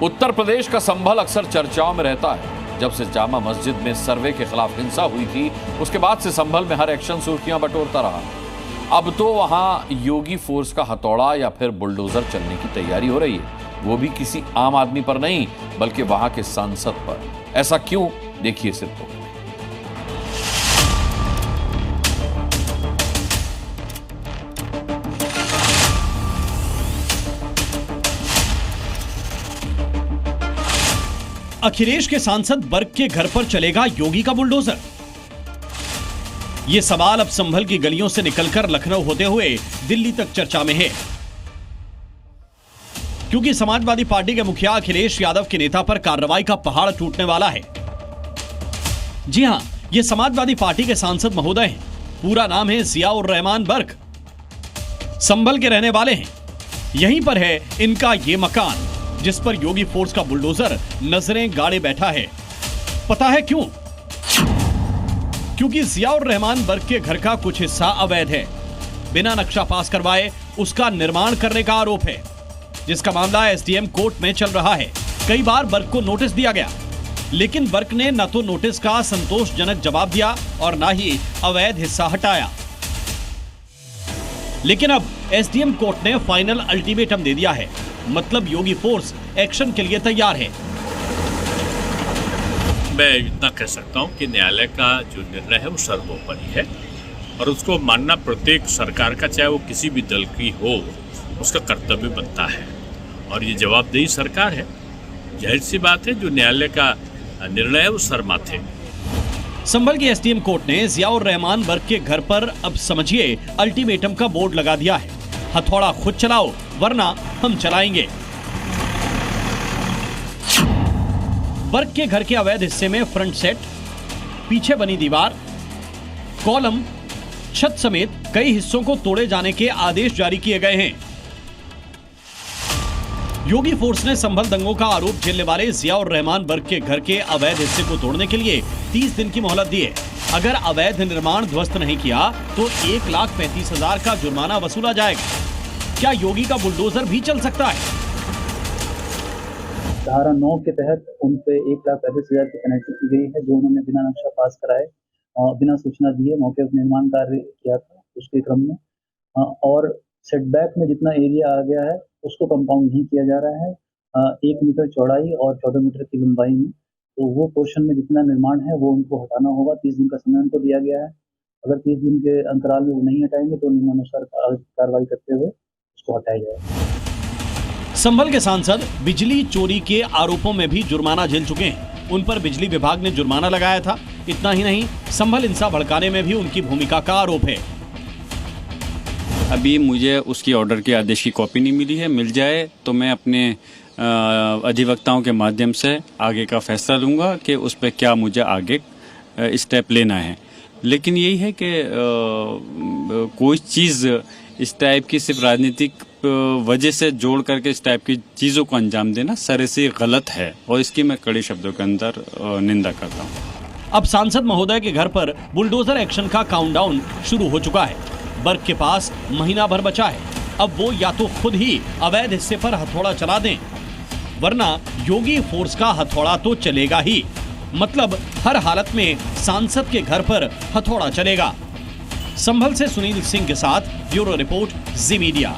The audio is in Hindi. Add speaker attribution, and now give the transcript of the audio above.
Speaker 1: उत्तर प्रदेश का संभल अक्सर चर्चाओं में रहता है। जब से जामा मस्जिद में सर्वे के खिलाफ हिंसा हुई थी, उसके बाद से संभल में हर एक्शन सुर्खियां बटोरता रहा। अब तो वहां योगी फोर्स का हथौड़ा या फिर बुलडोजर चलने की तैयारी हो रही है, वो भी किसी आम आदमी पर नहीं बल्कि वहां के सांसद पर। ऐसा क्यों, देखिए इस रिपोर्ट में।
Speaker 2: अखिलेश के सांसद बर्क के घर पर चलेगा योगी का बुलडोजर। यह सवाल अब संभल की गलियों से निकलकर लखनऊ होते हुए दिल्ली तक चर्चा में है, क्योंकि समाजवादी पार्टी के मुखिया अखिलेश यादव के नेता पर कार्रवाई का पहाड़ टूटने वाला है। जी हां, ये समाजवादी पार्टी के सांसद महोदय हैं। पूरा नाम है जियाउर रहमान बर्क। संभल के रहने वाले हैं। यहीं पर है इनका ये मकान, जिस पर योगी फोर्स का बुलडोजर नजरें गाड़े बैठा है। पता है क्यों? क्योंकि जियाउर रहमान बर्क के घर का कुछ हिस्सा अवैध है। बिना नक्शा पास करवाए उसका निर्माण करने का आरोप है, जिसका मामला एसडीएम कोर्ट में चल रहा है। कई बार बर्क को नोटिस दिया गया, लेकिन बर्क ने न तो नोटिस का संतोषजनक जवाब दिया और न ही अवैध हिस्सा हटाया। लेकिन अब एसडीएम कोर्ट ने फाइनल अल्टीमेटम दे दिया है, मतलब योगी फोर्स एक्शन के लिए तैयार है।
Speaker 3: मैं इतना कह सकता हूं कि न्यायालय का जो निर्णय है वो सर्वोपरि है और उसको मानना प्रत्येक सरकार का, चाहे वो किसी भी दल की हो, उसका कर्तव्य बनता है। और ये जवाबदेही सरकार है। जाहिर सी बात है, जो न्यायालय का निर्णय है वो सरमाथे।
Speaker 2: संभल की एसडीएम कोर्ट ने जियाउर रहमान बर्क के घर पर अब समझिए अल्टीमेटम का बोर्ड लगा दिया है। हथौड़ा खुद चलाओ वरना हम चलाएंगे। बर्क के घर के अवैध हिस्से में फ्रंट सेट, पीछे बनी दीवार, कॉलम, छत समेत कई हिस्सों को तोड़े जाने के आदेश जारी किए गए हैं। योगी फोर्स ने संभल दंगों का आरोप झेलने वाले जियाउर रहमान बर्क के घर के अवैध हिस्से को तोड़ने के लिए 30 दिन की मोहलत दी है। अगर अवैध निर्माण ध्वस्त नहीं किया तो 1,35,000 का जुर्माना वसूला जाएगा। क्या योगी का बुलडोजर भी चल सकता है?
Speaker 4: धारा 9 के तहत उन पे 1,35,000 की पेनल्टी की गई है, जो उन्होंने बिना नक्शा पास कराए और बिना सूचना दिए मौके पर निर्माण कार्य किया था उसके क्रम में। और सेटबैक में जितना एरिया आ गया है उसको कंपाउंड नहीं किया जा रहा है। 1 मीटर चौड़ाई और 14 मीटर की लंबाई में, तो वो पोर्शन में जितना निर्माण है वो उनको हटाना होगा। 30 दिन का समय उनको दिया गया है। अगर 30 दिन के अंतराल में वो नहीं हटाएंगे तो नियमानुसार कार्रवाई करते हुए उसको हटाया जाएगा।
Speaker 2: संभल के सांसद बिजली चोरी के आरोपों में भी जुर्माना झेल चुके हैं। उन पर बिजली विभाग ने जुर्माना लगाया था। इतना ही नहीं, संभल हिंसा भड़काने में भी उनकी भूमिका का आरोप है।
Speaker 5: अभी मुझे उसकी ऑर्डर के आदेश की कॉपी नहीं मिली है। मिल जाए तो मैं अपने अधिवक्ताओं के माध्यम से आगे का फैसला लूँगा कि उस पर क्या मुझे आगे स्टेप लेना है। लेकिन यही है कि कोई चीज़ इस टाइप की सिर्फ राजनीतिक वजह से जोड़ करके इस टाइप की चीज़ों को अंजाम देना सरेसे गलत है और इसकी मैं कड़े शब्दों के अंदर निंदा करता हूँ।
Speaker 2: अब सांसद महोदय के घर पर बुलडोजर एक्शन का काउंटडाउन शुरू हो चुका है। बर्क के पास महीना भर बचा है। अब वो या तो खुद ही अवैध हिस्से पर हथौड़ा चला दें, वरना योगी फोर्स का हथौड़ा तो चलेगा ही। मतलब हर हालत में सांसद के घर पर हथौड़ा चलेगा। संभल से सुनील सिंह के साथ ब्यूरो रिपोर्ट, जी मीडिया।